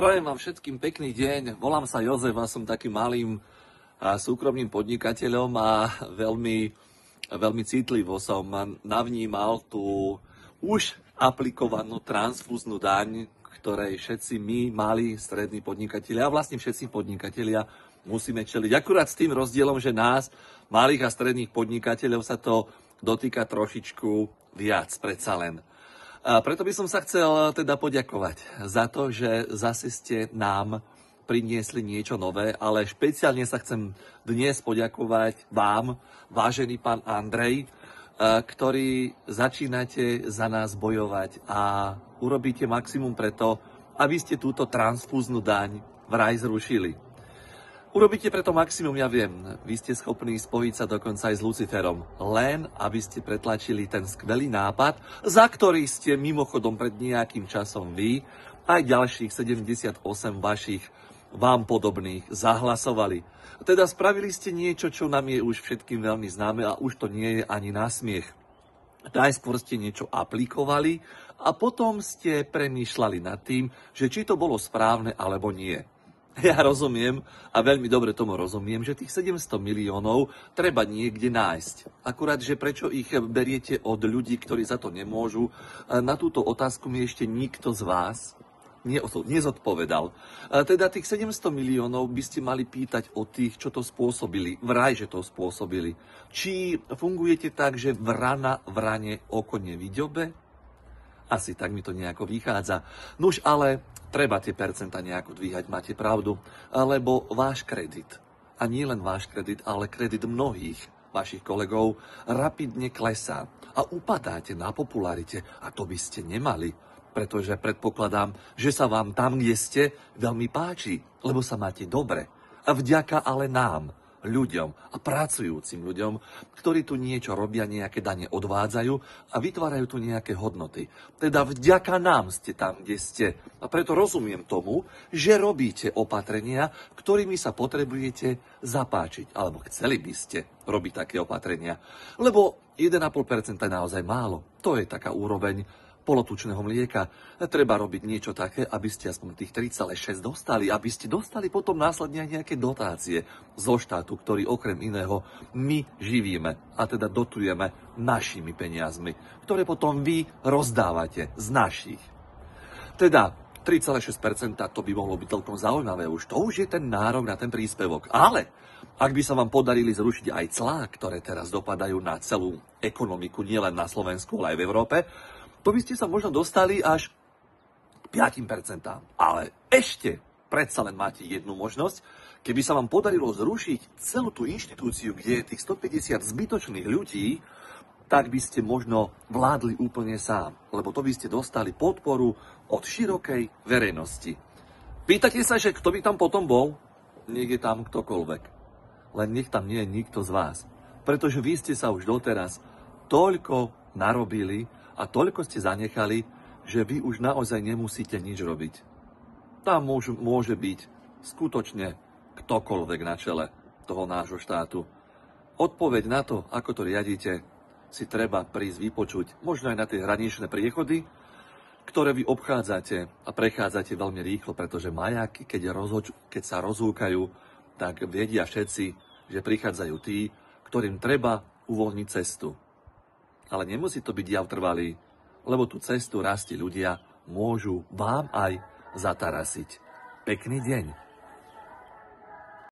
Prajem vám všetkým pekný deň. Volám sa Jozef a som takým malým súkromným podnikateľom a veľmi citlivo som navnímal tú už aplikovanú transfúznú daň, ktorej všetci my, malí, strední podnikatelia a vlastne všetci podnikatelia musíme čeliť. Akurát s tým rozdielom, že nás, malých a stredných podnikateľov, sa to dotýka trošičku viac, predsa len. A preto by som sa chcel teda poďakovať za to, že zase ste nám priniesli niečo nové, ale špeciálne sa chcem dnes poďakovať vám, vážený pán Andrej, ktorý začínate za nás bojovať a urobíte maximum preto, aby ste túto transfúznu daň vraj zrušili. Urobíte preto maximum, ja viem, vy ste schopní spojiť sa dokonca aj s Luciferom, len aby ste pretlačili ten skvelý nápad, za ktorý ste mimochodom pred nejakým časom vy, aj ďalších 78 vašich vám podobných zahlasovali. Teda spravili ste niečo, čo nám je už všetkým veľmi známe a už to nie je ani na smiech. Najskôr ste niečo aplikovali a potom ste premýšľali nad tým, že či to bolo správne alebo nie. Ja rozumiem a veľmi dobre tomu rozumiem, že tých 700 miliónov treba niekde nájsť. Akurát, že prečo ich beriete od ľudí, ktorí za to nemôžu, na túto otázku mi ešte nikto z vás nezodpovedal. Teda tých 700 miliónov by ste mali pýtať od tých, čo to spôsobili. Vraj, že to spôsobili. Či fungujete tak, že vrana vrane oko nevyďobe? Asi tak mi to nejako vychádza. Nuž ale treba tie percentá nejako dvíhať, máte pravdu, lebo váš kredit, a nie len váš kredit, ale kredit mnohých vašich kolegov rapidne klesá a upadáte na popularite a to by ste nemali, pretože predpokladám, že sa vám tam, kde ste, veľmi páči, lebo sa máte dobre. A vďaka ale nám, ľuďom a pracujúcim ľuďom, ktorí tu niečo robia, nejaké dane odvádzajú a vytvárajú tu nejaké hodnoty. Teda vďaka nám ste tam, kde ste. A preto rozumiem tomu, že robíte opatrenia, ktorými sa potrebujete zapáčiť. Alebo chceli by ste robiť také opatrenia. Lebo 1,5% je naozaj málo. To je taká úroveň polotučného mlieka. Treba robiť niečo také, aby ste aspoň tých 3,6 dostali, aby ste dostali potom následne aj nejaké dotácie zo štátu, ktorý okrem iného my živíme a teda dotujeme našimi peniazmi, ktoré potom vy rozdávate z našich. Teda 3,6% to by mohlo byť celkom zaujímavé už. To už je ten nárok na ten príspevok. Ale ak by sa vám podarili zrušiť aj clá, ktoré teraz dopadajú na celú ekonomiku, nielen na Slovensku, ale aj v Európe, to by ste sa možno dostali až k 5%. Ale ešte predsa len máte jednu možnosť. Keby sa vám podarilo zrušiť celú tú inštitúciu, kde je tých 150 zbytočných ľudí, tak by ste možno vládli úplne sám. Lebo to by ste dostali podporu od širokej verejnosti. Pýtate sa, že kto by tam potom bol? Nech je tam ktokoľvek. Len nech tam nie je nikto z vás. Pretože vy ste sa už doteraz toľko narobili a toľko ste zanechali, že vy už naozaj nemusíte nič robiť. Tam môže byť skutočne ktokoľvek na čele toho nášho štátu. Odpoveď na to, ako to riadíte, si treba prísť vypočuť možno aj na tie hraničné priechody, ktoré vy obchádzate a prechádzate veľmi rýchlo, pretože majáky, keď sa rozhúkajú, tak vedia všetci, že prichádzajú tí, ktorým treba uvoľniť cestu. Ale nemusí to byť jav trvalý, lebo tú cestu rasti ľudia môžu vám aj zatarasiť. Pekný deň.